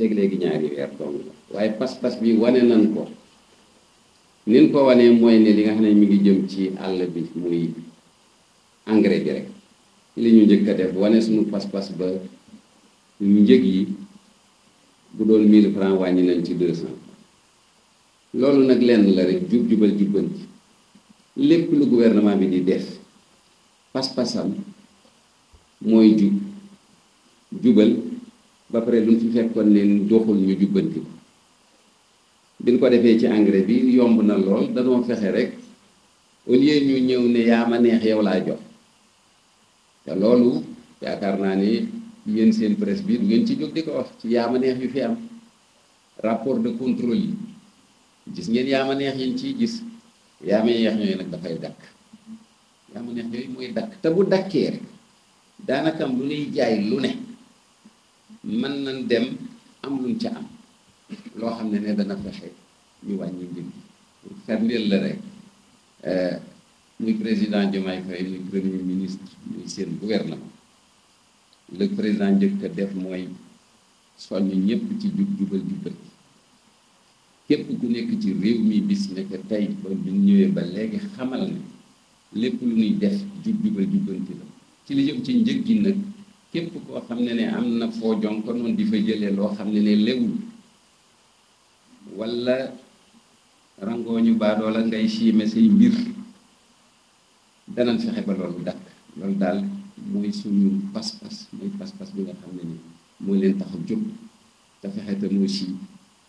léegi ñaari weer dong la waaye pas-pas bi wane nan ko nin ko wanee mooy ne li nga xam ne mi ngi jëm ci àll bi muy engrais bi rek li ñu njëkk a def wane suñu pas-pas ba njëg yi bu doon 1000 francs wàññi nañ ci 200 loolu nag lenn la rek jubal jubbanti lépp lu gouvernement bi di def pas-pasam mooy jubal ba pare lu ñu fi fekkoon ne doxul ñu jubbanti ko biñ ko defee ci engrais bi yomb na lool danoo fexe rek au lieu ñu ñëw ne yaa ma neex yow laa jox te loolu yaakaar naa ne yéen seen presse bi du ngeen ci jóg di ko wax ci yaa ma neex yu fi am rapport de contrôle yi gis ngeen yaa ma neex yiñ ciy gis yaa ma neex ñooyu nag dafay dakk yaa ma neex yooyu mooy dakk te bu dakkee rek daanaka am lu ñuy jaay lu ne mën nañ dem am luñ ca am loo xam ne dana fexe ñu wàññi mbir mi ferndeel la rek muy président Diomaye Faye muy premier ministre muy seen gouvernement le président njëkk a def mooy soññ ñëpp ci jubal képp ku nekk ci réew mi bis nekk tey ba ñu ñëwee ba léegi xamal ne lépp lu ñuy def jubal jubbanti la ci li jëm ci njëg gi nag képp koo xam ne am na foo jonko noonu di fa jëlee loo xam ne lewul wala rangooñu baadoo la ngay siime say mbir danañ fexe ba loolu dakk loolu daal mooy suñu pas-pas mooy pas-pas bi nga xam ne ni mooy leen tax a jóg te fexe te mooy si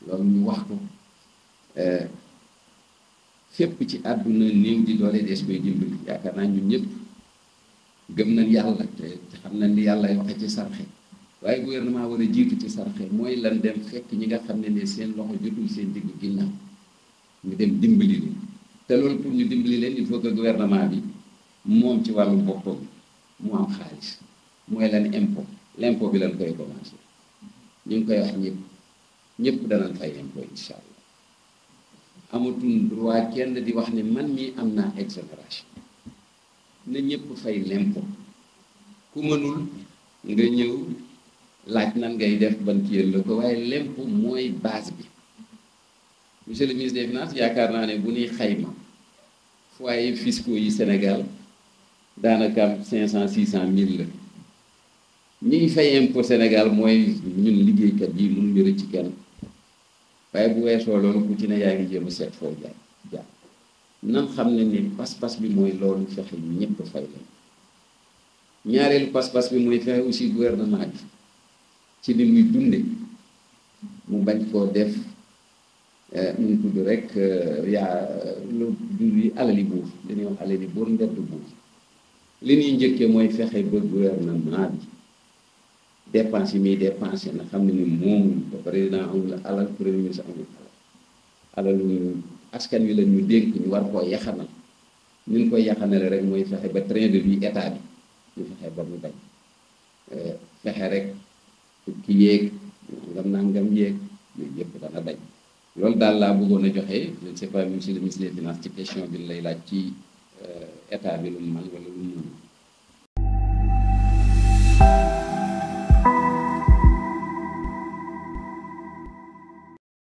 loolu ñu wax ko fépp ci àdduna néew di doole dees koy dimbali yaakaar naa ñun ñëpp gëm nañ yàlla te xam nañ li yàlla waxe ci sarxe waaye gouvernement war a jiitu ci sarxe mooy lan dem fekk ñi nga xam ne seen loxo jotul seen digg ginnaaw ñu dem dimbali leen te loolu pour ñu dimbali leen il faut que gouvernement bi moom ci wàllu boppam mu am xaalis mooy lan impôt l'impôt bi lañ koy commencé ñu ngi koy wax ñëpp danañ fay impôt incha allah amatul droit kenn di wax ne man mii am naa exonération na ñëpp fay l'impôt ku mënul nga ñëw laaj nan ngay def ban kiyal la ko waaye l'impôt mooy base bi monsieur le ministre des finances yaakaar naa ne bu ñuy xayma foyers fiscaux yi Sénégal daanaka am 500 600 000 la ñiy fay impôt Sénégal mooy ñun liggéeykat yi mënu ñu rëcc ci kenn waaye bu weesoo loolu ku ci ne yaa ngi jéem a seet foo jaar nan xam ne ni pas-pas bi mooy loolu fexe ñëpp fay la ñaareelu pas-pas bi mooy fexe aussi gouvernement bi ci li muy dunde mu bañ koo def mu ngi tudd rek lu dund yi alali buur dañuy wax alali buur mbedd buur li ñuy njëkkee mooy fexe ba gouvernement bi dépense yi muy dépensé na xam ne ni moom président amul alal premier ministre amul alalu askan wi la ñu dénk ñu war koo yaxanal ñu koy yaxanale rek mooy fexe ba train de vie état bi ñu fexe ba mu bañ fexe rek ki yéeg nangam yéeg yooyu yëpp dana bañ loolu daal laa bëggoon a joxe je ne sais pas monsieur le ministre des finances ci question bi lay laaj ci état bi lu mu mën wala lu mu mënul